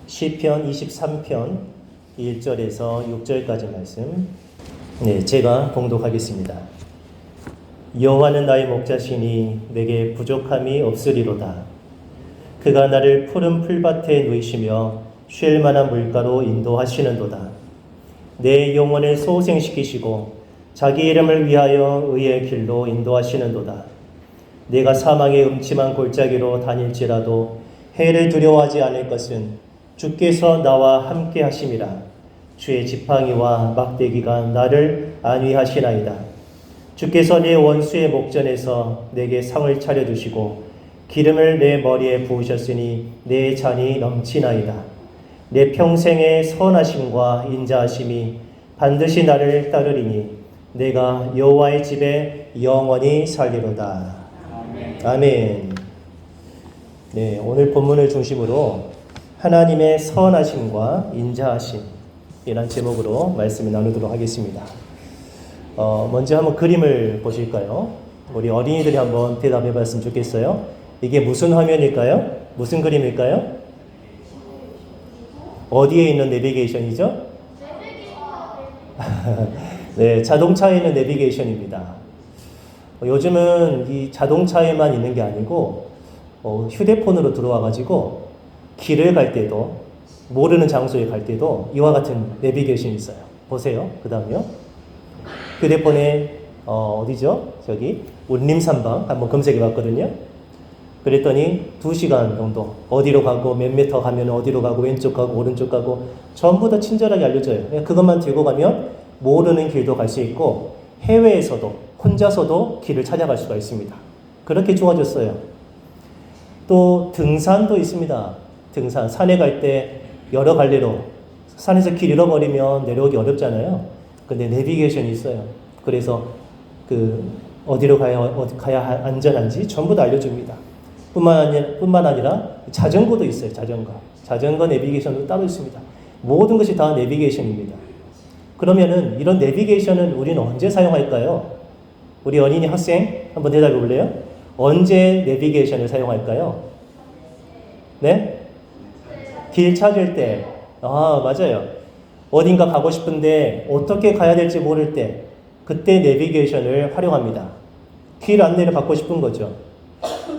시편 23편 1절에서 6절까지 말씀 제가 봉독하겠습니다. 여호와는 나의 목자시니 내게 부족함이 없으리로다. 그가 나를 푸른 풀밭에 누이시며 쉴 만한 물가로 인도하시는도다. 내 영혼을 소생시키시고 자기 이름을 위하여 의의 길로 인도하시는도다. 내가 사망의 음침한 골짜기로 다닐지라도 해를 두려워하지 않을 것은 주께서 나와 함께 하심이라. 주의 지팡이와 막대기가 나를 안위하시나이다. 주께서 내 원수의 목전에서 내게 상을 차려주시고 기름을 내 머리에 부으셨으니 내 잔이 넘치나이다. 내 평생의 선하심과 인자하심이 반드시 나를 따르리니 내가 여호와의 집에 영원히 살리로다. 아멘. 네, 오늘 본문을 중심으로 하나님의 선하심과 인자하심이란 제목으로 말씀을 나누도록 하겠습니다. 먼저 한번 그림을 보실까요? 우리 어린이들이 한번 대답해 봤으면 좋겠어요. 이게 무슨 화면일까요? 무슨 그림일까요? 어디에 있는 내비게이션이죠? 네, 자동차에 있는 내비게이션입니다. 요즘은 이 자동차에만 있는 게 아니고 휴대폰으로 들어와 가지고 길을 갈 때도 모르는 장소에 갈 때도 이와 같은 내비게이션이 있어요. 보세요. 그 다음에요. 휴대폰에 어디죠? 저기 운림산방 한번 검색해 봤거든요. 그랬더니 2시간 정도 어디로 가고 몇 미터 가면 어디로 가고 왼쪽 가고 오른쪽 가고 전부 다 친절하게 알려줘요. 그것만 들고 가면 모르는 길도 갈 수 있고 해외에서도 혼자서도 길을 찾아갈 수가 있습니다. 그렇게 좋아졌어요. 또 등산도 있습니다. 등산, 산에 갈 때 여러 갈래로 산에서 길 잃어버리면 내려오기 어렵잖아요. 근데 내비게이션이 있어요. 그래서 어디로 가야 안전한지 전부 다 알려줍니다. 뿐만 아니라 자전거도 있어요. 자전거 내비게이션도 따로 있습니다. 모든 것이 다 내비게이션입니다. 그러면은 이런 내비게이션은 우리는 언제 사용할까요? 우리 어린이 학생 한번 대답해 볼래요? 언제 내비게이션을 사용할까요? 네? 길 찾을 때. 맞아요. 어딘가 가고 싶은데 어떻게 가야 될지 모를 때 그때 내비게이션을 활용합니다. 길 안내를 받고 싶은 거죠.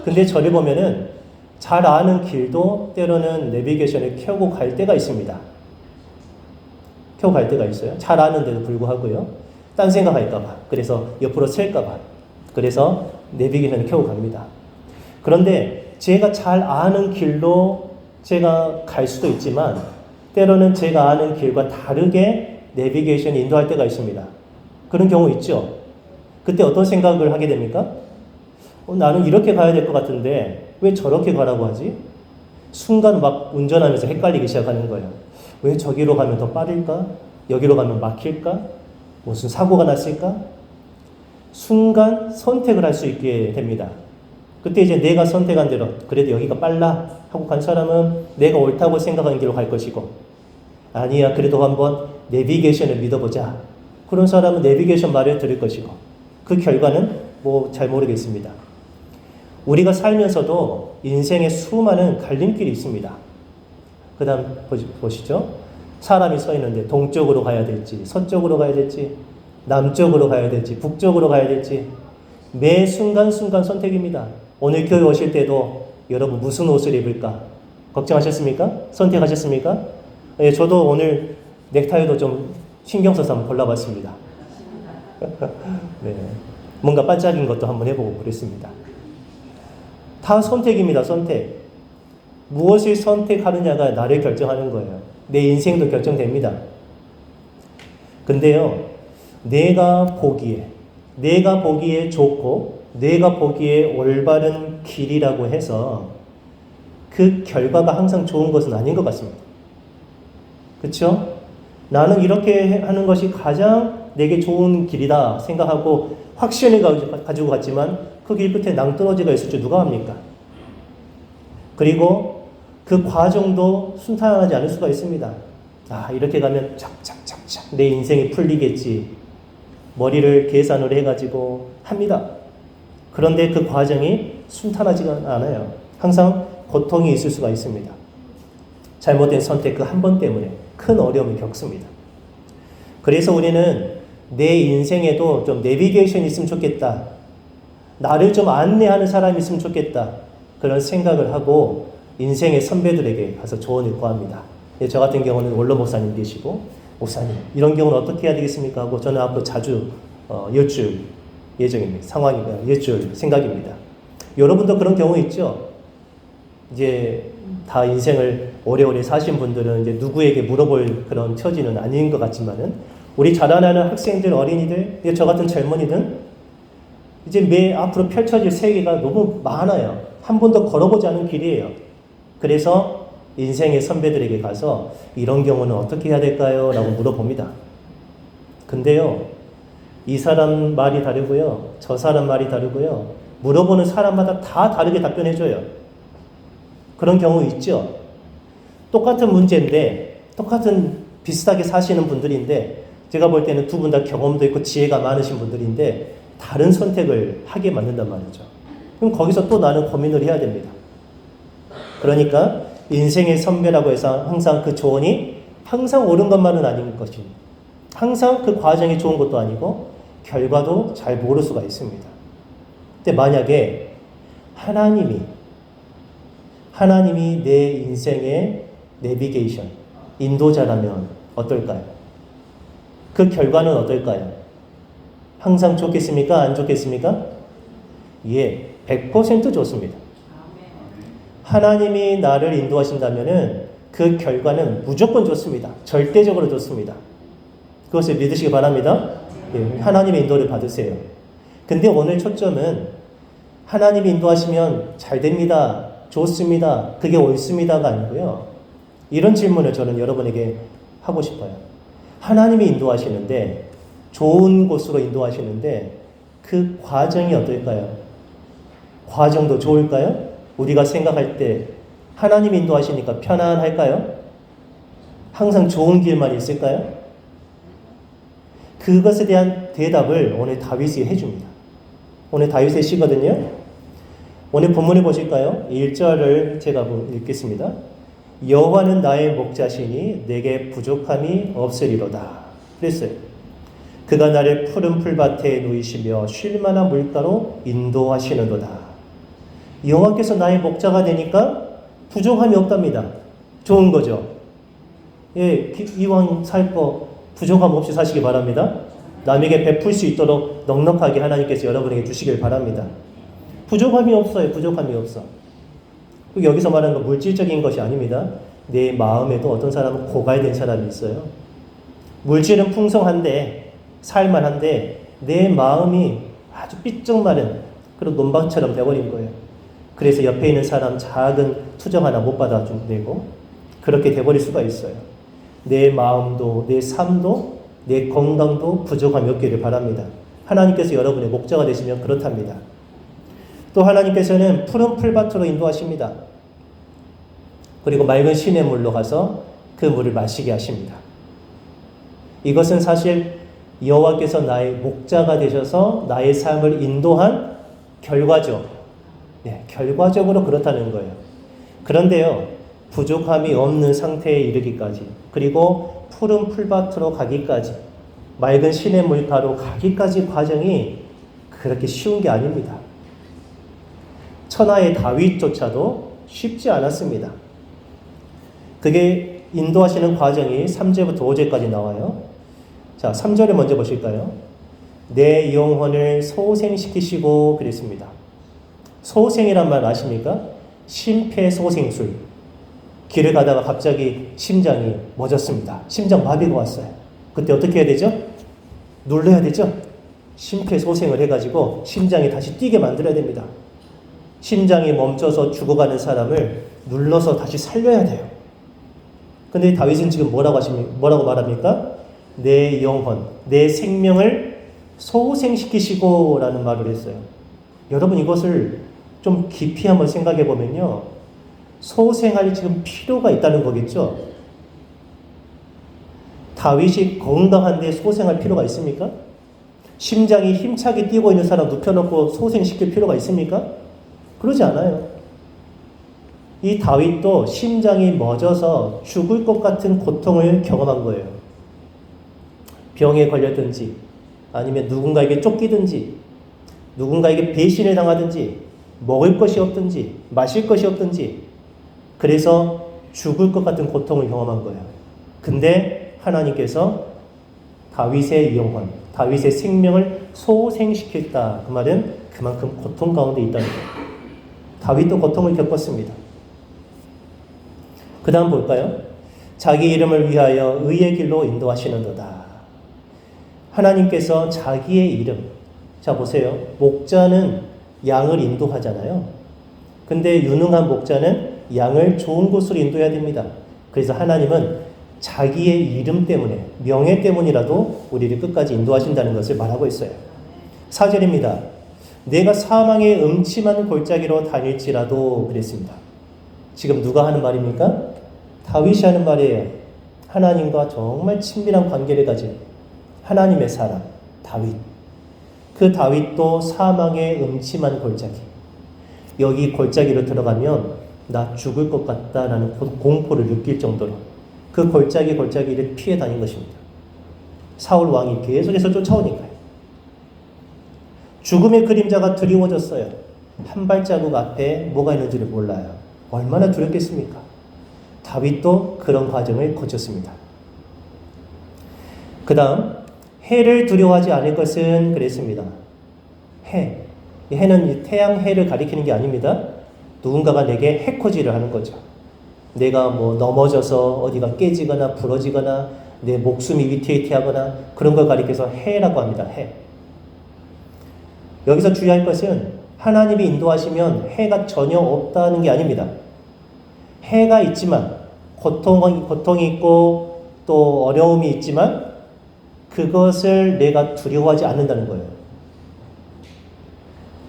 근데 저를 보면은 잘 아는 길도 때로는 내비게이션을 켜고 갈 때가 있습니다. 켜고 갈 때가 있어요. 잘 아는데도 불구하고요. 딴 생각할까봐. 그래서 옆으로 셀까봐. 그래서 내비게이션을 켜고 갑니다. 그런데 제가 잘 아는 길로 제가 갈 수도 있지만 때로는 제가 아는 길과 다르게 내비게이션이 인도할 때가 있습니다. 그런 경우 있죠. 그때 어떤 생각을 하게 됩니까? 나는 이렇게 가야 될 것 같은데 왜 저렇게 가라고 하지? 순간 막 운전하면서 헷갈리기 시작하는 거예요. 왜 저기로 가면 더 빠를까? 여기로 가면 막힐까? 무슨 사고가 났을까? 순간 선택을 할 수 있게 됩니다. 그때 이제 내가 선택한 대로 그래도 여기가 빨라 하고 간 사람은 내가 옳다고 생각하는 길로 갈 것이고, 아니야 그래도 한번 내비게이션을 믿어보자 그런 사람은 내비게이션 말을 들을 것이고, 그 결과는 잘 모르겠습니다. 우리가 살면서도 인생에 수많은 갈림길이 있습니다. 그 다음 보시죠. 사람이 서 있는데 동쪽으로 가야 될지 서쪽으로 가야 될지 남쪽으로 가야 될지 북쪽으로 가야 될지 매 순간순간 선택입니다. 오늘 교회 오실 때도 여러분 무슨 옷을 입을까 걱정하셨습니까? 선택하셨습니까? 예, 저도 오늘 넥타이도 좀 신경 써서 한번 골라봤습니다. 네, 뭔가 반짝인 것도 한번 해보고 그랬습니다. 다 선택입니다. 선택. 무엇을 선택하느냐가 나를 결정하는 거예요. 내 인생도 결정됩니다. 근데요, 내가 보기에 좋고 내가 보기에 올바른 길이라고 해서 그 결과가 항상 좋은 것은 아닌 것 같습니다. 그렇죠? 나는 이렇게 하는 것이 가장 내게 좋은 길이다 생각하고 확신을 가지고 갔지만 그 길 끝에 낭떠러지가 있을 줄 누가 합니까? 그리고 그 과정도 순탄하지 않을 수가 있습니다. 이렇게 가면 착착착착 내 인생이 풀리겠지. 머리를 계산을 해가지고 합니다. 그런데 그 과정이 순탄하지가 않아요. 항상 고통이 있을 수가 있습니다. 잘못된 선택 그 한 번 때문에 큰 어려움을 겪습니다. 그래서 우리는 내 인생에도 좀 내비게이션이 있으면 좋겠다. 나를 좀 안내하는 사람이 있으면 좋겠다. 그런 생각을 하고 인생의 선배들에게 가서 조언을 구합니다. 저 같은 경우는 원로 목사님 계시고, 목사님 이런 경우는 어떻게 해야 되겠습니까? 하고 저는 앞으로 자주 여쭐 예정입니다. 여쭐 생각입니다. 여러분도 그런 경우 있죠? 이제 다 인생을 오래오래 사신 분들은 이제 누구에게 물어볼 그런 처지는 아닌 것 같지만은, 우리 자라나는 학생들, 어린이들, 저 같은 젊은이들, 이제 매 앞으로 펼쳐질 세계가 너무 많아요. 한 번도 걸어보지 않은 길이에요. 그래서 인생의 선배들에게 가서 이런 경우는 어떻게 해야 될까요? 라고 물어봅니다. 근데요, 이 사람 말이 다르고요, 저 사람 말이 다르고요, 물어보는 사람마다 다 다르게 답변해줘요. 그런 경우 있죠? 똑같은 문제인데, 똑같은 비슷하게 사시는 분들인데, 제가 볼 때는 두 분 다 경험도 있고 지혜가 많으신 분들인데, 다른 선택을 하게 만든단 말이죠. 그럼 거기서 또 나는 고민을 해야 됩니다. 그러니까 인생의 선배라고 해서 항상 그 조언이 항상 옳은 것만은 아닌 것입니다. 항상 그 과정이 좋은 것도 아니고 결과도 잘 모를 수가 있습니다. 근데 만약에 하나님이 내 인생의 내비게이션, 인도자라면 어떨까요? 그 결과는 어떨까요? 항상 좋겠습니까? 안 좋겠습니까? 예, 100% 좋습니다. 하나님이 나를 인도하신다면은 그 결과는 무조건 좋습니다. 절대적으로 좋습니다. 그것을 믿으시기 바랍니다. 예, 하나님의 인도를 받으세요. 근데 오늘 초점은 하나님이 인도하시면 잘 됩니다. 좋습니다. 그게 옳습니다가 아니고요. 이런 질문을 저는 여러분에게 하고 싶어요. 하나님이 인도하시는데, 좋은 곳으로 인도하시는데 그 과정이 어떨까요? 과정도 좋을까요? 우리가 생각할 때 하나님이 인도하시니까 편안할까요? 항상 좋은 길만 있을까요? 그것에 대한 대답을 오늘 다윗이 해줍니다. 오늘 다윗의 시거든요. 오늘 본문을 보실까요? 1절을 제가 읽겠습니다. 여호와는 나의 목자시니 내게 부족함이 없으리로다. 그랬어요. 그가 나를 푸른 풀밭에 누이시며 쉴 만한 물가로 인도하시는도다. 여호와께서 나의 목자가 되니까 부족함이 없답니다. 좋은 거죠. 예, 이왕 살 거 부족함 없이 사시기 바랍니다. 남에게 베풀 수 있도록 넉넉하게 하나님께서 여러분에게 주시길 바랍니다. 부족함이 없어요. 부족함이 없어. 여기서 말하는 건 물질적인 것이 아닙니다. 내 마음에도 어떤 사람은 고갈된 사람이 있어요. 물질은 풍성한데, 살만한데 내 마음이 아주 삐쩍 마른 그런 논밭처럼 되어버린 거예요. 그래서 옆에 있는 사람 작은 투정 하나 못 받아주고 그렇게 돼버릴 수가 있어요. 내 마음도, 내 삶도, 내 건강도 부족함이 없기를 바랍니다. 하나님께서 여러분의 목자가 되시면 그렇답니다. 또 하나님께서는 푸른 풀밭으로 인도하십니다. 그리고 맑은 시냇물로 가서 그 물을 마시게 하십니다. 이것은 사실 여호와께서 나의 목자가 되셔서 나의 삶을 인도한 결과죠. 네, 결과적으로 그렇다는 거예요. 그런데요, 부족함이 없는 상태에 이르기까지, 그리고 푸른 풀밭으로 가기까지, 맑은 시냇물가로 가기까지 과정이 그렇게 쉬운 게 아닙니다. 천하의 다윗조차도 쉽지 않았습니다. 그게 인도하시는 과정이 3절부터 5절까지 나와요. 자, 3절을 먼저 보실까요? 내 영혼을 소생시키시고 그랬습니다. 소생이란 말 아십니까? 심폐소생술. 길을 가다가 갑자기 심장이 멎었습니다. 심장마비가 왔어요. 그때 어떻게 해야 되죠? 눌러야 되죠? 심폐소생을 해가지고 심장이 다시 뛰게 만들어야 됩니다. 심장이 멈춰서 죽어가는 사람을 눌러서 다시 살려야 돼요. 근데 다윗은 지금 뭐라고 말합니까? 내 영혼, 내 생명을 소생시키시고 라는 말을 했어요. 여러분, 이것을 좀 깊이 한번 생각해 보면요, 소생할 지금 필요가 있다는 거겠죠? 다윗이 건강한데 소생할 필요가 있습니까? 심장이 힘차게 뛰고 있는 사람 눕혀놓고 소생시킬 필요가 있습니까? 그러지 않아요. 이 다윗도 심장이 멎어서 죽을 것 같은 고통을 경험한 거예요. 병에 걸렸든지 아니면 누군가에게 쫓기든지 누군가에게 배신을 당하든지 먹을 것이 없든지 마실 것이 없든지 그래서 죽을 것 같은 고통을 경험한 거예요. 근데 하나님께서 다윗의 영혼, 다윗의 생명을 소생시켰다. 그 말은 그만큼 고통 가운데 있다는 거예요. 다윗도 고통을 겪었습니다. 그 다음 볼까요? 자기 이름을 위하여 의의 길로 인도하시는도다. 하나님께서 자기의 이름, 자 보세요. 목자는 양을 인도하잖아요. 근데 유능한 목자는 양을 좋은 곳으로 인도해야 됩니다. 그래서 하나님은 자기의 이름 때문에, 명예 때문이라도 우리를 끝까지 인도하신다는 것을 말하고 있어요. 4절입니다. 내가 사망의 음침한 골짜기로 다닐지라도 그랬습니다. 지금 누가 하는 말입니까? 다윗이 하는 말이에요. 하나님과 정말 친밀한 관계를 가진 하나님의 사람 다윗. 그 다윗도 사망의 음침한 골짜기. 여기 골짜기로 들어가면 나 죽을 것 같다라는 공포를 느낄 정도로 그 골짜기를 피해 다닌 것입니다. 사울 왕이 계속해서 쫓아오니까요. 죽음의 그림자가 드리워졌어요. 한 발자국 앞에 뭐가 있는지를 몰라요. 얼마나 두렵겠습니까? 다윗도 그런 과정을 거쳤습니다. 그 다음 해를 두려워하지 않을 것은 그랬습니다. 해는 태양 해를 가리키는 게 아닙니다. 누군가가 내게 해코지를 하는 거죠. 내가 뭐 넘어져서 어디가 깨지거나 부러지거나 내 목숨이 위태위태하거나 그런 걸 가리켜서 해라고 합니다. 해. 여기서 주의할 것은 하나님이 인도하시면 해가 전혀 없다는 게 아닙니다. 해가 있지만 고통이 있고 또 어려움이 있지만 그것을 내가 두려워하지 않는다는 거예요.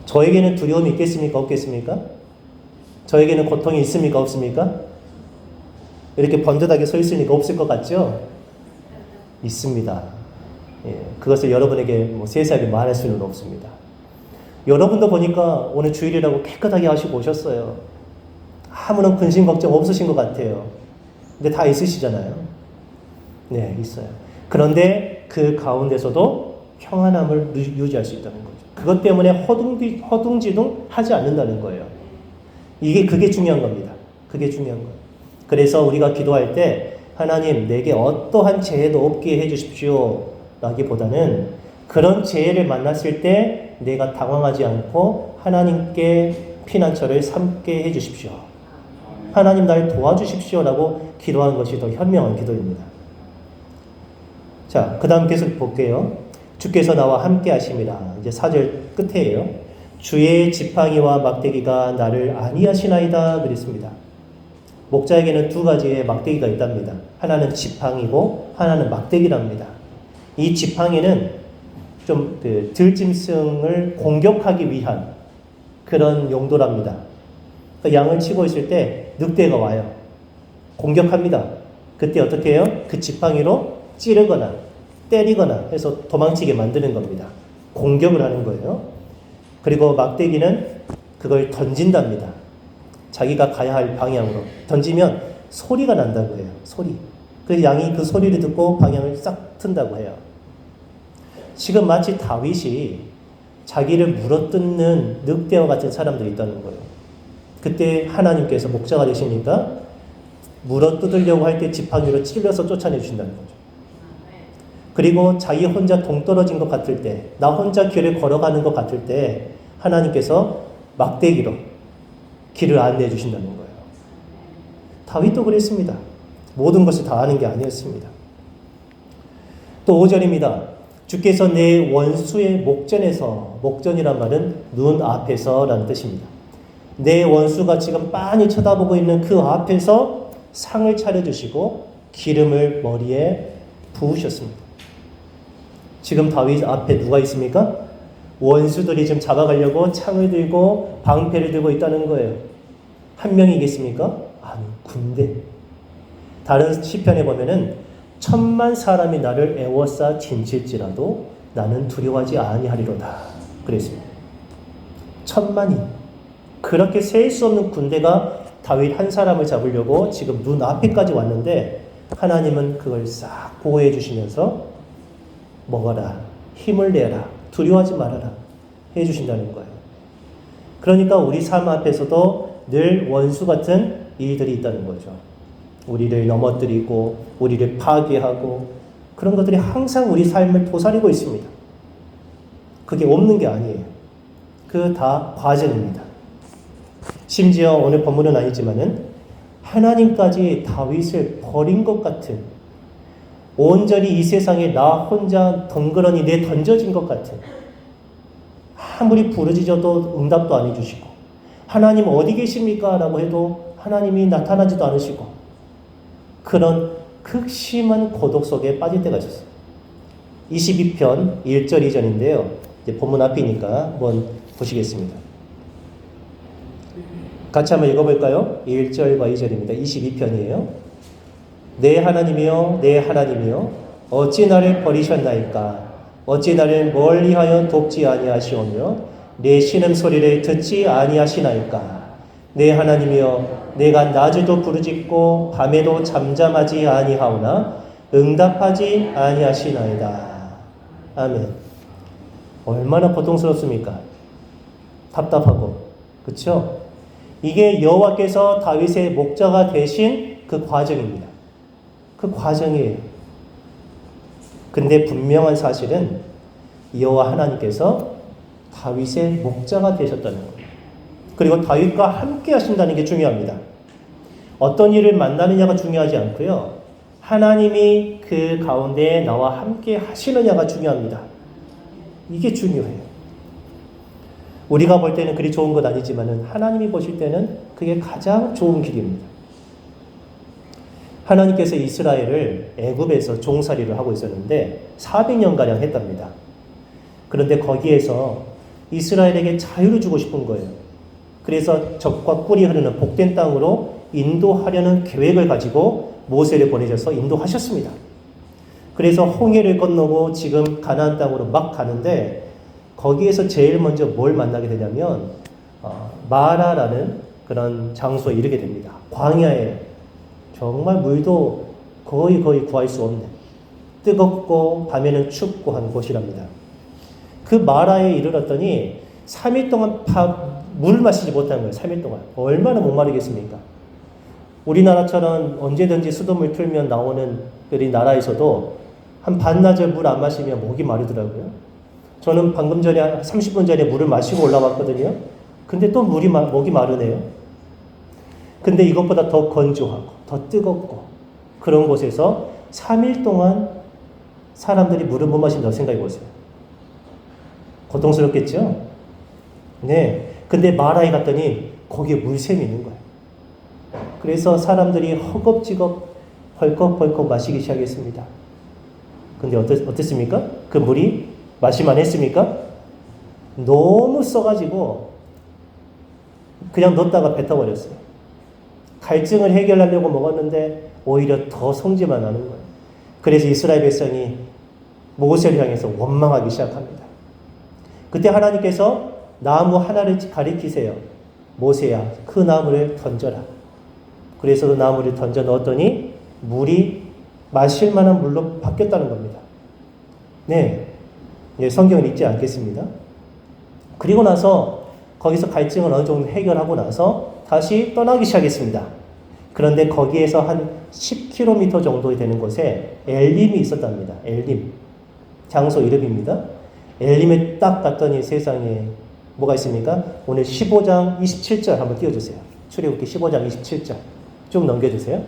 저에게는 두려움이 있겠습니까? 없겠습니까? 저에게는 고통이 있습니까? 없습니까? 이렇게 번듯하게 서 있으니까 없을 것 같죠? 있습니다. 예, 그것을 여러분에게 뭐 세세하게 말할 수는 없습니다. 여러분도 보니까 오늘 주일이라고 깨끗하게 하시고 오셨어요. 아무런 근심 걱정 없으신 것 같아요. 근데 다 있으시잖아요. 네, 있어요. 그런데 그 가운데서도 평안함을 유지할 수 있다는 거죠. 그것 때문에 허둥지둥 하지 않는다는 거예요. 그게 중요한 겁니다. 그게 중요한 거예요. 그래서 우리가 기도할 때 하나님 내게 어떠한 재해도 없게 해주십시오 라기보다는 그런 재해를 만났을 때 내가 당황하지 않고 하나님께 피난처를 삼게 해주십시오. 하나님 날 도와주십시오 라고 기도하는 것이 더 현명한 기도입니다. 자, 그 다음 계속 볼게요. 주께서 나와 함께 하심이라. 이제 4절 끝에예요. 주의 지팡이와 막대기가 나를 안위하시나이다 그랬습니다. 목자에게는 두 가지의 막대기가 있답니다. 하나는 지팡이고 하나는 막대기랍니다. 이 지팡이는 좀 들짐승을 공격하기 위한 그런 용도랍니다. 그러니까 양을 치고 있을 때 늑대가 와요. 공격합니다. 그때 어떻게 해요? 그 지팡이로 찌르거나 때리거나 해서 도망치게 만드는 겁니다. 공격을 하는 거예요. 그리고 막대기는 그걸 던진답니다. 자기가 가야 할 방향으로 던지면 소리가 난다고 해요. 소리. 그래서 양이 그 소리를 듣고 방향을 싹 튼다고 해요. 지금 마치 다윗이 자기를 물어뜯는 늑대와 같은 사람들이 있다는 거예요. 그때 하나님께서 목자가 되시니까 물어뜯으려고 할 때 지팡이로 찔러서 쫓아내 주신다는 거죠. 그리고 자기 혼자 동떨어진 것 같을 때, 나 혼자 길을 걸어가는 것 같을 때 하나님께서 막대기로 길을 안내해 주신다는 거예요. 다윗도 그랬습니다. 모든 것을 다 아는 게 아니었습니다. 또 5절입니다. 주께서 내 원수의 목전에서, 목전이란 말은 눈 앞에서 라는 뜻입니다. 내 원수가 지금 빤히 쳐다보고 있는 그 앞에서 상을 차려주시고 기름을 머리에 부으셨습니다. 지금 다윗 앞에 누가 있습니까? 원수들이 지금 잡아가려고 창을 들고 방패를 들고 있다는 거예요. 한 명이겠습니까? 아니, 군대. 다른 시편에 보면은 1000만 사람이 나를 애워싸 진칠지라도 나는 두려워하지 아니하리로다 그랬습니다. 1000만이 그렇게 셀 수 없는 군대가 다윗 한 사람을 잡으려고 지금 눈앞에까지 왔는데 하나님은 그걸 싹 보호해 주시면서 먹어라, 힘을 내라, 두려워하지 말아라 해주신다는 거예요. 그러니까 우리 삶 앞에서도 늘 원수 같은 일들이 있다는 거죠. 우리를 넘어뜨리고 우리를 파괴하고 그런 것들이 항상 우리 삶을 도사리고 있습니다. 그게 없는 게 아니에요. 그 다 과정입니다. 심지어 오늘 본문은 아니지만은 하나님까지 다윗을 버린 것 같은, 온전히 이 세상에 나 혼자 덩그러니 던져진 것 같은, 아무리 부르짖어도 응답도 안 해주시고 하나님 어디 계십니까? 라고 해도 하나님이 나타나지도 않으시고 그런 극심한 고독 속에 빠질 때가 있었어요. 22편 1절 2절인데요. 이제 본문 앞이니까 한번 보시겠습니다. 같이 한번 읽어볼까요? 1절과 2절입니다. 22편이에요. 내 하나님이여 내 하나님이여 어찌 나를 버리셨나이까? 어찌 나를 멀리하여 돕지 아니하시오며 내 신음소리를 듣지 아니하시나이까? 내 하나님이여 내가 낮에도 부르짖고 밤에도 잠잠하지 아니하오나 응답하지 아니하시나이다. 아멘. 얼마나 고통스럽습니까? 답답하고, 그렇죠? 이게 여호와께서 다윗의 목자가 되신 그 과정입니다. 그 과정이에요. 근데 분명한 사실은 여호와 하나님께서 다윗의 목자가 되셨다는 거예요. 그리고 다윗과 함께 하신다는 게 중요합니다. 어떤 일을 만나느냐가 중요하지 않고요. 하나님이 그 가운데 나와 함께 하시느냐가 중요합니다. 이게 중요해요. 우리가 볼 때는 그리 좋은 것 아니지만은 하나님이 보실 때는 그게 가장 좋은 길입니다. 하나님께서 이스라엘을 애굽에서 종살이를 하고 있었는데 400년가량 했답니다. 그런데 거기에서 이스라엘에게 자유를 주고 싶은 거예요. 그래서 젖과 꿀이 흐르는 복된 땅으로 인도하려는 계획을 가지고 모세를 보내셔서 인도하셨습니다. 그래서 홍해를 건너고 지금 가나안 땅으로 막 가는데 거기에서 제일 먼저 뭘 만나게 되냐면 마라라는 그런 장소에 이르게 됩니다. 광야에 정말 물도 거의 구할 수 없는 뜨겁고 밤에는 춥고 한 곳이랍니다. 그 마라에 이르렀더니 3일 동안 물을 마시지 못한 거예요. 3일 동안. 얼마나 목마르겠습니까? 우리나라처럼 언제든지 수돗물 틀면 나오는 그 나라에서도 한 반나절 물 안 마시면 목이 마르더라고요. 저는 방금 전에 한 30분 전에 물을 마시고 올라왔거든요. 근데 또 목이 마르네요. 근데 이것보다 더 건조하고 더 뜨겁고 그런 곳에서 3일 동안 사람들이 물을 못 마신다고 생각해 보세요. 고통스럽겠죠? 네. 근데 마라에 갔더니 거기에 물샘이 있는 거예요. 그래서 사람들이 허겁지겁 벌컥벌컥 마시기 시작했습니다. 근데 어땠습니까? 그 물이 마실만 했습니까? 너무 써가지고 그냥 넣었다가 뱉어버렸어요. 갈증을 해결하려고 먹었는데 오히려 더 성질만 나는 거예요. 그래서 이스라엘 백성이 모세를 향해서 원망하기 시작합니다. 그때 하나님께서 나무 하나를 가리키세요. 모세야, 그 나무를 던져라. 그래서 그 나무를 던져 넣었더니 물이 마실 만한 물로 바뀌었다는 겁니다. 네. 성경을 읽지 않겠습니다. 그리고 나서 거기서 갈증을 어느 정도 해결하고 나서 다시 떠나기 시작했습니다. 그런데 거기에서 한 10km 정도 되는 곳에 엘림이 있었답니다. 엘림. 장소 이름입니다. 엘림에 딱 갔더니 세상에 뭐가 있습니까? 오늘 15장 27절 한번 띄워주세요. 출애굽기 15장 27절. 쭉 넘겨주세요.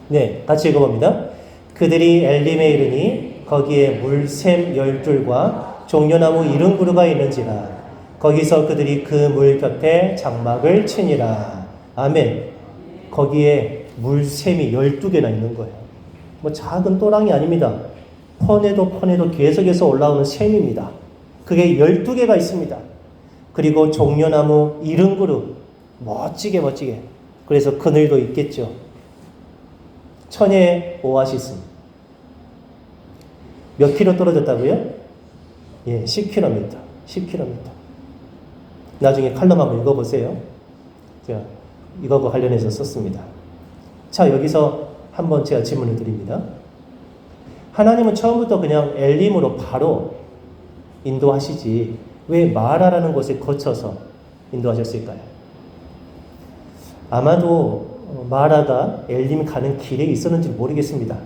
네, 같이 읽어봅니다. 그들이 엘림에 이르니 거기에 물샘 12줄과 종려나무 70그루가 있는지라 거기서 그들이 그 물 곁에 장막을 치니라. 아멘. 거기에 물샘이 12개나 있는 거예요. 뭐 작은 또랑이 아닙니다. 퍼내도 계속해서 올라오는 샘입니다. 그게 12개가 있습니다. 그리고 종려나무 70그루 멋지게 그래서 그늘도 있겠죠. 천혜의 오아시스. 몇 킬로 떨어졌다고요? 예, 10km. 나중에 칼럼 한번 읽어보세요. 제가 이거하고 관련해서 썼습니다. 자, 여기서 한번 제가 질문을 드립니다. 하나님은 처음부터 그냥 엘림으로 바로 인도하시지 왜 마라라는 곳에 거쳐서 인도하셨을까요? 아마도 마라가 엘림 가는 길에 있었는지 모르겠습니다.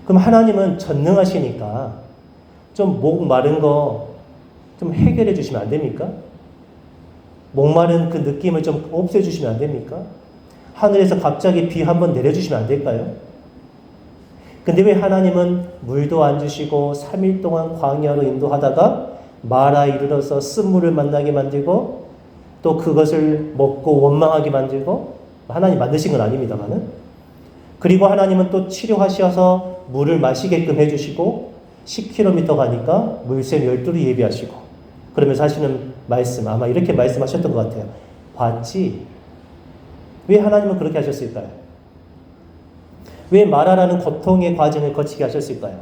그럼 하나님은 전능하시니까 좀 목 마른 거 좀 해결해 주시면 안 됩니까? 목마른 그 느낌을 좀 없애주시면 안 됩니까? 하늘에서 갑자기 비 한번 내려주시면 안 될까요? 근데 왜 하나님은 물도 안 주시고 3일 동안 광야로 인도하다가 마라에 이르러서 쓴물을 만나게 만들고 또 그것을 먹고 원망하게 만들고 하나님 만드신 건 아닙니다만은 그리고 하나님은 또 치료하셔서 물을 마시게끔 해주시고 10km 가니까 물샘 12를 예비하시고 그러면서 하시는 말씀 아마 이렇게 말씀하셨던 것 같아요. 봤지? 왜 하나님은 그렇게 하셨을까요? 왜 마라라는 고통의 과정을 거치게 하셨을까요?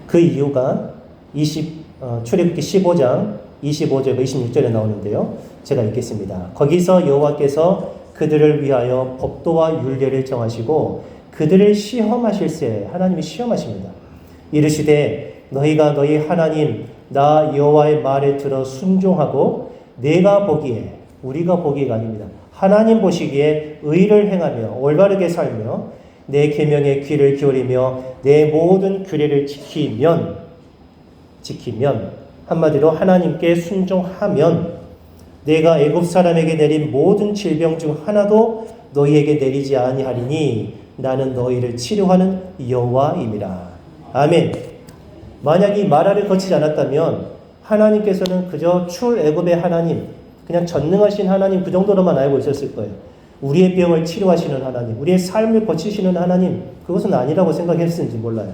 그 이유가 출애굽기 15장 25절과 26절에 나오는데요. 제가 읽겠습니다. 거기서 여호와께서 그들을 위하여 법도와 율례를 정하시고 그들을 시험하실세 하나님이 시험하십니다. 이르시되 너희가 너희 하나님 나 여호와의 말에 들어 순종하고 내가 보기에 우리가 보기가 아닙니다. 하나님 보시기에 의를 행하며 올바르게 살며 내 계명에 귀를 기울이며 내 모든 규례를 지키면 한마디로 하나님께 순종하면 내가 애굽 사람에게 내린 모든 질병 중 하나도 너희에게 내리지 아니하리니 나는 너희를 치료하는 여호와임이라. 아멘. 만약 이 마라를 거치지 않았다면 하나님께서는 그저 출애굽의 하나님, 그냥 전능하신 하나님 그 정도로만 알고 있었을 거예요. 우리의 병을 치료하시는 하나님, 우리의 삶을 고치시는 하나님, 그것은 아니라고 생각했을지 몰라요.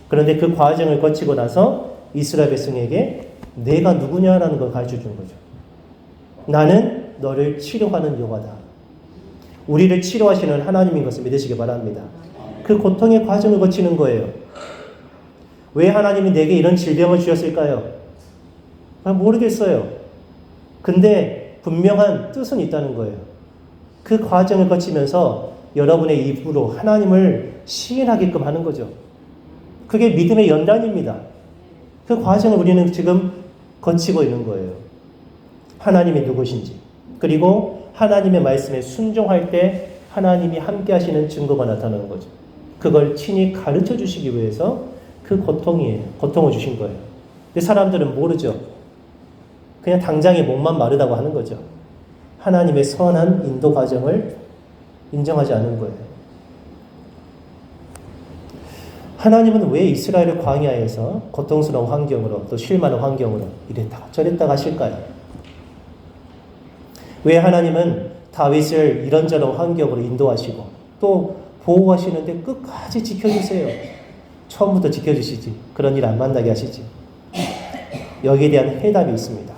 그런데 그 과정을 거치고 나서 이스라엘 백성에게 내가 누구냐라는 걸 가르쳐 준 거죠. 나는 너를 치료하는 여호와다. 우리를 치료하시는 하나님인 것을 믿으시기 바랍니다. 그 고통의 과정을 거치는 거예요. 왜 하나님이 내게 이런 질병을 주셨을까요? 모르겠어요. 근데 분명한 뜻은 있다는 거예요. 그 과정을 거치면서 여러분의 입으로 하나님을 시인하게끔 하는 거죠. 그게 믿음의 연단입니다. 그 과정을 우리는 지금 거치고 있는 거예요. 하나님이 누구신지, 그리고 하나님의 말씀에 순종할 때 하나님이 함께 하시는 증거가 나타나는 거죠. 그걸 친히 가르쳐 주시기 위해서 그 고통이에요. 고통을 주신 거예요. 근데 사람들은 모르죠. 그냥 당장에 몸만 마르다고 하는 거죠. 하나님의 선한 인도 과정을 인정하지 않은 거예요. 하나님은 왜 이스라엘을 광야에서 고통스러운 환경으로 또 쉴만한 환경으로 이랬다가 저랬다가 하실까요? 왜 하나님은 다윗을 이런저런 환경으로 인도하시고 또 보호하시는데 끝까지 지켜주세요. 처음부터 지켜주시지. 그런 일 안 만나게 하시지. 여기에 대한 해답이 있습니다.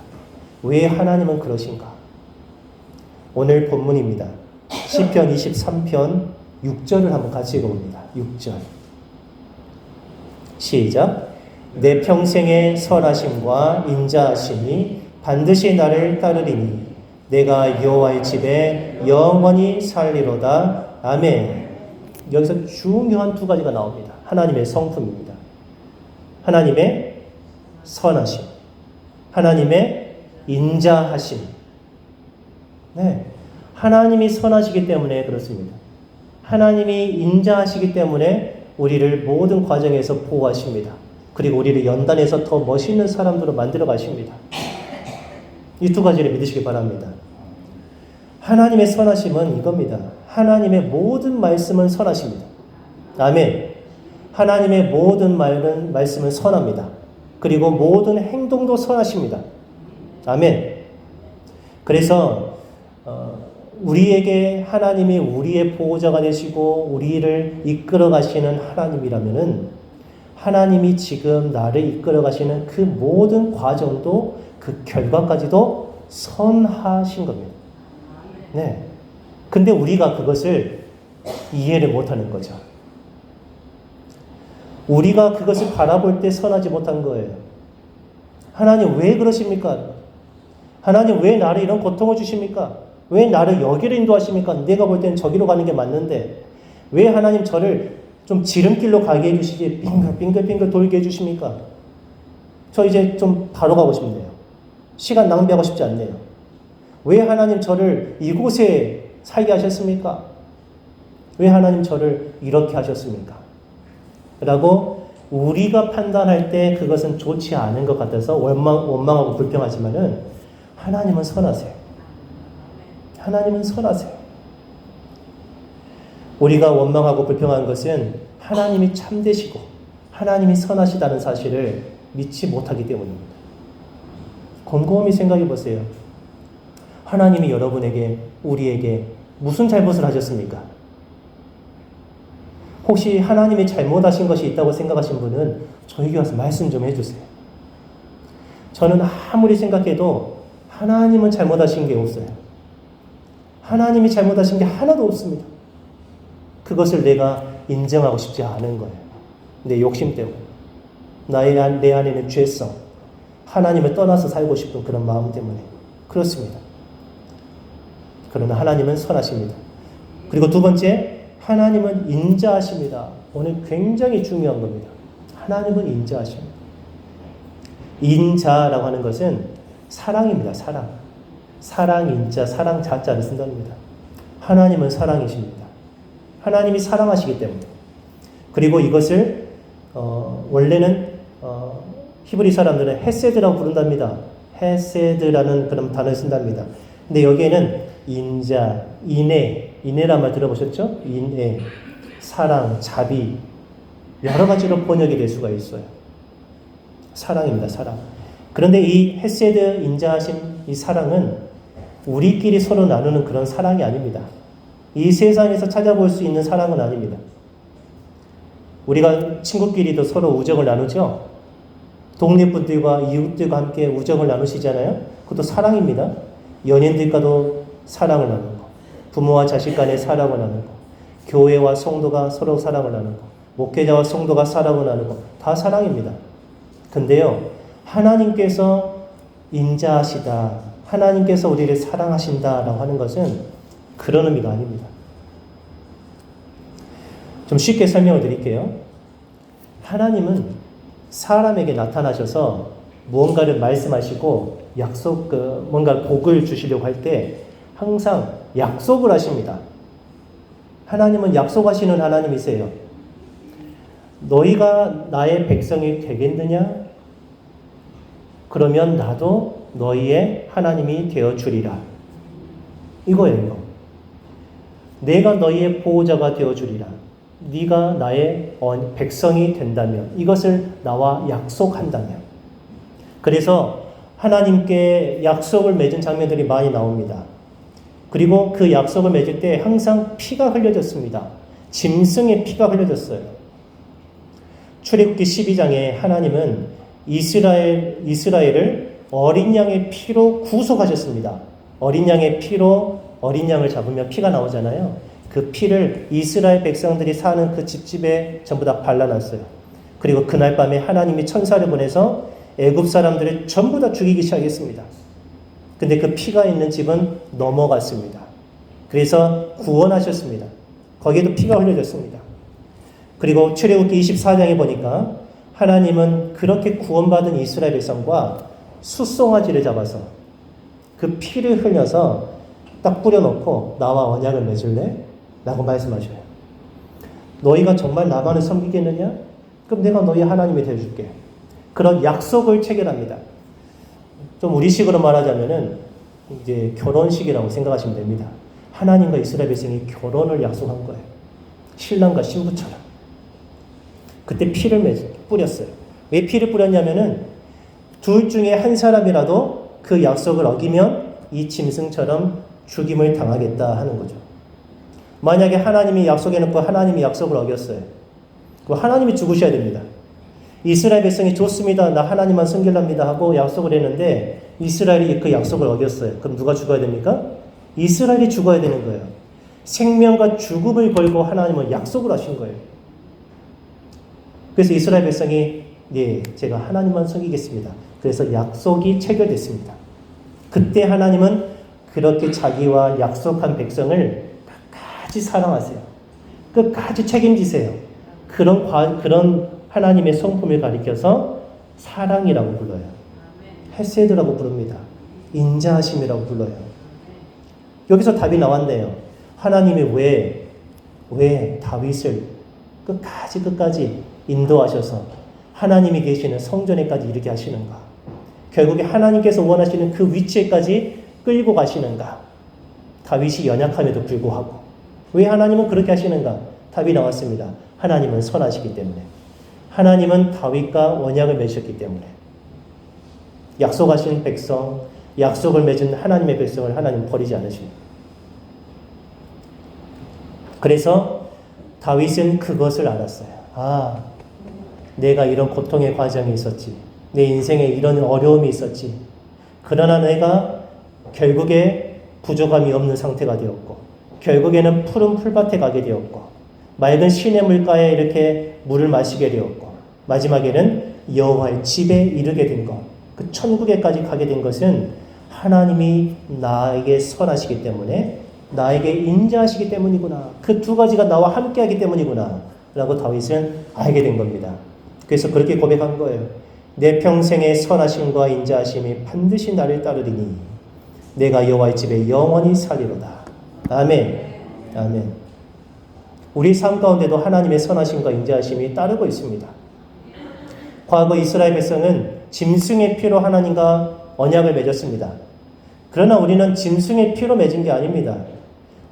왜 하나님은 그러신가? 오늘 본문입니다. 시편 23편 6절을 한번 같이 읽어봅니다. 6절. 시작. 내 평생의 선하심과 인자하심이 반드시 나를 따르리니 내가 여호와의 집에 영원히 살리로다. 아멘. 여기서 중요한 두 가지가 나옵니다. 하나님의 성품입니다. 하나님의 선하심, 하나님의 인자하심. 네, 하나님이 선하시기 때문에 그렇습니다. 하나님이 인자하시기 때문에 우리를 모든 과정에서 보호하십니다. 그리고 우리를 연단해서 더 멋있는 사람들로 만들어 가십니다. 이 두 가지를 믿으시기 바랍니다. 하나님의 선하심은 이겁니다. 하나님의 모든 말씀은 선하십니다. 아멘. 하나님의 모든 말씀은 선합니다. 그리고 모든 행동도 선하십니다. 아멘. 그래서 우리에게 하나님이 우리의 보호자가 되시고 우리를 이끌어 가시는 하나님이라면은 하나님이 지금 나를 이끌어 가시는 그 모든 과정도 그 결과까지도 선하신 겁니다. 네. 근데 우리가 그것을 이해를 못하는 거죠. 우리가 그것을 바라볼 때 선하지 못한 거예요. 하나님 왜 그러십니까? 하나님 왜 나를 이런 고통을 주십니까? 왜 나를 여기로 인도하십니까? 내가 볼 때는 저기로 가는 게 맞는데 왜 하나님 저를 좀 지름길로 가게 해주시지 빙글빙글 돌게 해주십니까? 저 이제 좀 바로 가고 싶네요. 시간 낭비하고 싶지 않네요. 왜 하나님 저를 이곳에 살게 하셨습니까? 왜 하나님 저를 이렇게 하셨습니까? 라고 우리가 판단할 때 그것은 좋지 않은 것 같아서 원망하고 불평하지만은 하나님은 선하세요. 하나님은 선하세요. 우리가 원망하고 불평한 것은 하나님이 참되시고 하나님이 선하시다는 사실을 믿지 못하기 때문입니다. 곰곰이 생각해 보세요. 하나님이 여러분에게, 우리에게 무슨 잘못을 하셨습니까? 혹시 하나님이 잘못하신 것이 있다고 생각하신 분은 저에게 와서 말씀 좀 해주세요. 저는 아무리 생각해도 하나님은 잘못하신 게 없어요. 하나님이 잘못하신 게 하나도 없습니다. 그것을 내가 인정하고 싶지 않은 거예요. 내 욕심 때문에. 내 안에는 죄성, 하나님을 떠나서 살고 싶은 그런 마음 때문에 그렇습니다. 그러나 하나님은 선하십니다. 그리고 두 번째, 하나님은 인자하십니다. 오늘 굉장히 중요한 겁니다. 하나님은 인자하십니다. 인자라고 하는 것은 사랑입니다. 사랑. 사랑 인자, 사랑 자자를 쓴답니다. 하나님은 사랑이십니다. 하나님이 사랑하시기 때문에. 그리고 이것을 원래는 히브리 사람들은 헤세드라고 부른답니다. 헤세드라는 그런 단어를 쓴답니다. 근데 여기에는 인자, 인애란 말 들어보셨죠? 인애, 사랑, 자비 여러 가지로 번역이 될 수가 있어요. 사랑입니다. 사랑. 그런데 이 헤세드, 인자하심, 이 사랑은 우리끼리 서로 나누는 그런 사랑이 아닙니다. 이 세상에서 찾아볼 수 있는 사랑은 아닙니다. 우리가 친구끼리도 서로 우정을 나누죠. 동네분들과 이웃들과 함께 우정을 나누시잖아요. 그것도 사랑입니다. 연인들과도 사랑을 나누고, 부모와 자식 간의 사랑을 나누고, 교회와 성도가 서로 사랑을 나누고, 목회자와 성도가 사랑을 나누고, 다 사랑입니다. 근데요, 하나님께서 인자하시다, 하나님께서 우리를 사랑하신다라고 하는 것은 그런 의미가 아닙니다. 좀 쉽게 설명을 드릴게요. 하나님은 사람에게 나타나셔서 무언가를 말씀하시고 뭔가 복을 주시려고 할 때 항상 약속을 하십니다. 하나님은 약속하시는 하나님이세요. 너희가 나의 백성이 되겠느냐? 그러면 나도 너희의 하나님이 되어주리라. 이거예요. 내가 너희의 보호자가 되어주리라. 네가 나의 백성이 된다면, 이것을 나와 약속한다면. 그래서 하나님께 약속을 맺은 장면들이 많이 나옵니다. 그리고 그 약속을 맺을 때 항상 피가 흘려졌습니다. 짐승의 피가 흘려졌어요. 출애굽기 12장에 하나님은 이스라엘을 어린 양의 피로 구속하셨습니다. 어린 양의 피로 어린 양을 잡으면 피가 나오잖아요. 그 피를 이스라엘 백성들이 사는 그 집집에 전부 다 발라놨어요. 그리고 그날 밤에 하나님이 천사를 보내서 애굽 사람들을 전부 다 죽이기 시작했습니다. 근데 그 피가 있는 집은 넘어갔습니다. 그래서 구원하셨습니다. 거기에도 피가 흘려졌습니다. 그리고 출애굽기 24장에 보니까 하나님은 그렇게 구원받은 이스라엘 백성과 숫송아지를 잡아서 그 피를 흘려서 딱 뿌려놓고 나와 언약을 맺을래? 라고 말씀하셔요. 너희가 정말 나만을 섬기겠느냐? 그럼 내가 너희 하나님이 되어줄게. 그런 약속을 체결합니다. 좀 우리식으로 말하자면은 이제 결혼식이라고 생각하시면 됩니다. 하나님과 이스라엘 백성이 결혼을 약속한 거예요. 신랑과 신부처럼. 그때 피를 뿌렸어요. 왜 피를 뿌렸냐면은 둘 중에 한 사람이라도 그 약속을 어기면 이 짐승처럼 죽임을 당하겠다 하는 거죠. 만약에 하나님이 약속해놓고 하나님이 약속을 어겼어요. 그럼 하나님이 죽으셔야 됩니다. 이스라엘 백성이 좋습니다. 나 하나님만 섬기랍니다 하고 약속을 했는데 이스라엘이 그 약속을 어겼어요. 그럼 누가 죽어야 됩니까? 이스라엘이 죽어야 되는 거예요. 생명과 죽음을 걸고 하나님은 약속을 하신 거예요. 그래서 이스라엘 백성이 네, 제가 하나님만 섬기겠습니다. 그래서 약속이 체결됐습니다. 그때 하나님은 그렇게 자기와 약속한 백성을 끝까지 사랑하세요. 끝까지 책임지세요. 그런 하나님의 성품을 가리켜서 사랑이라고 불러요. 헤세드라고 부릅니다. 인자하심이라고 불러요. 여기서 답이 나왔네요. 하나님이 왜 다윗을 끝까지 인도하셔서 하나님이 계시는 성전에까지 이르게 하시는가? 결국에 하나님께서 원하시는 그 위치에까지 끌고 가시는가? 다윗이 연약함에도 불구하고 왜 하나님은 그렇게 하시는가? 답이 나왔습니다. 하나님은 선하시기 때문에. 하나님은 다윗과 언약을 맺으셨기 때문에. 약속하신 백성, 약속을 맺은 하나님의 백성을 하나님 버리지 않으십니다. 그래서 다윗은 그것을 알았어요. 아, 내가 이런 고통의 과정이 있었지. 내 인생에 이런 어려움이 있었지. 그러나 내가 결국에 부족함이 없는 상태가 되었고, 결국에는 푸른 풀밭에 가게 되었고, 맑은 시냇물가에 이렇게 물을 마시게 되었고, 마지막에는 여호와의 집에 이르게 된 것, 그 천국에까지 가게 된 것은 하나님이 나에게 선하시기 때문에, 나에게 인자하시기 때문이구나. 그 두 가지가 나와 함께하기 때문이구나 라고 다윗은 알게 된 겁니다. 그래서 그렇게 고백한 거예요. 내 평생의 선하심과 인자하심이 반드시 나를 따르리니 내가 여호와의 집에 영원히 살리로다. 아멘. 아멘. 우리 삶 가운데도 하나님의 선하심과 인자하심이 따르고 있습니다. 과거 이스라엘 백성은 짐승의 피로 하나님과 언약을 맺었습니다. 그러나 우리는 짐승의 피로 맺은 게 아닙니다.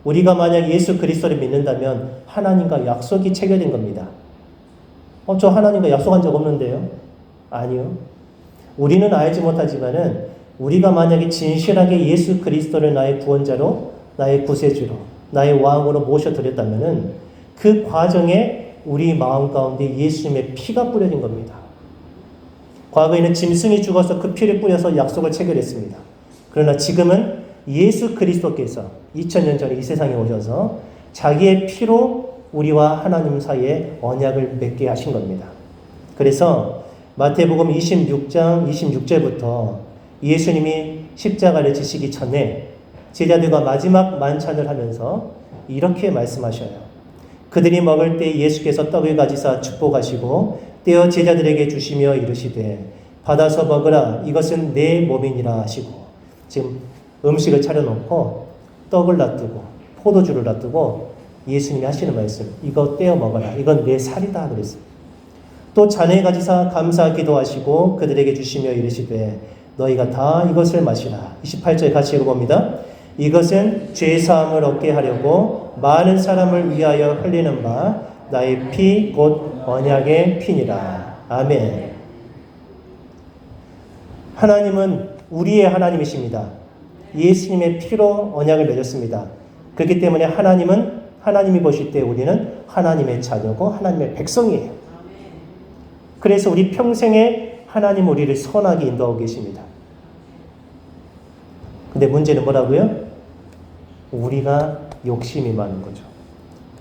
우리가 만약 예수 그리스도를 믿는다면 하나님과 약속이 체결된 겁니다. 저 하나님과 약속한 적 없는데요? 아니요. 우리는 알지 못하지만은 우리가 만약에 진실하게 예수 그리스도를 나의 구원자로, 나의 구세주로, 나의 왕으로 모셔드렸다면은 그 과정에 우리 마음 가운데 예수님의 피가 뿌려진 겁니다. 과거에는 짐승이 죽어서 그 피를 뿌려서 약속을 체결했습니다. 그러나 지금은 예수 그리스도께서 2000년 전에 이 세상에 오셔서 자기의 피로 우리와 하나님 사이에 언약을 맺게 하신 겁니다. 그래서 마태복음 26장 26절부터 예수님이 십자가를 지시기 전에 제자들과 마지막 만찬을 하면서 이렇게 말씀하셔요. 그들이 먹을 때 예수께서 떡을 가지사 축복하시고 떼어 제자들에게 주시며 이르시되 받아서 먹으라 이것은 내 몸이니라 하시고, 지금 음식을 차려놓고 떡을 놔두고 포도주를 놔두고 예수님이 하시는 말씀, 이거 떼어 먹어라 이건 내 살이다 그랬어요. 또 잔을 가지사 감사 기도하시고 그들에게 주시며 이르시되 너희가 다 이것을 마시라. 28절 같이 읽어봅니다. 이것은 죄사함을 얻게 하려고 많은 사람을 위하여 흘리는 바 나의 피 곧 언약의 피니라. 아멘. 하나님은 우리의 하나님이십니다. 예수님의 피로 언약을 맺었습니다. 그렇기 때문에 하나님이 보실 때 우리는 하나님의 자녀고 하나님의 백성이에요. 그래서 우리 평생에 하나님 우리를 선하게 인도하고 계십니다. 근데 문제는 뭐라고요? 우리가 욕심이 많은 거죠.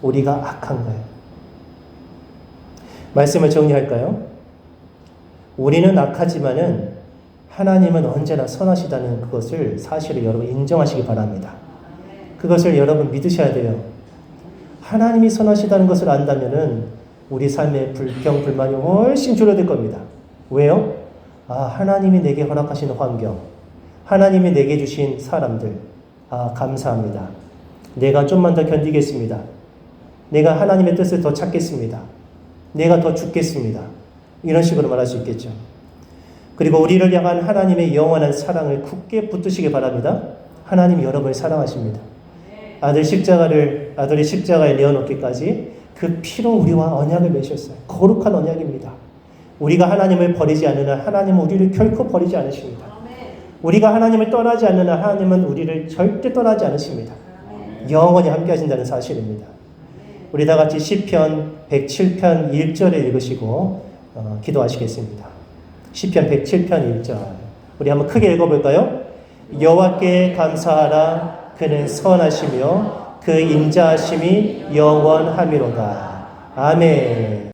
우리가 악한 거예요. 말씀을 정리할까요? 우리는 악하지만은 하나님은 언제나 선하시다는 그것을 사실을 여러분 인정하시기 바랍니다. 그것을 여러분 믿으셔야 돼요. 하나님이 선하시다는 것을 안다면은 우리 삶의 불평, 불만이 훨씬 줄어들 겁니다. 왜요? 하나님이 내게 허락하시는 환경, 하나님이 내게 주신 사람들, 감사합니다. 내가 좀만 더 견디겠습니다. 내가 하나님의 뜻을 더 찾겠습니다. 내가 더 죽겠습니다. 이런 식으로 말할 수 있겠죠. 그리고 우리를 향한 하나님의 영원한 사랑을 굳게 붙드시기 바랍니다. 하나님 여러분을 사랑하십니다. 아들이 십자가에 내어놓기까지 그 피로 우리와 언약을 맺으셨어요. 거룩한 언약입니다. 우리가 하나님을 버리지 않는 한 하나님은 우리를 결코 버리지 않으십니다. 우리가 하나님을 떠나지 않는 한 하나님은 우리를 절대 떠나지 않으십니다. 영원히 함께 하신다는 사실입니다. 우리 다 같이 시편 107편 1절을 읽으시고 기도하시겠습니다. 시편 107편 1절 우리 한번 크게 읽어볼까요? 여호와께 감사하라. 그는 선하시며 그 인자하심이 영원하미로다. 아멘.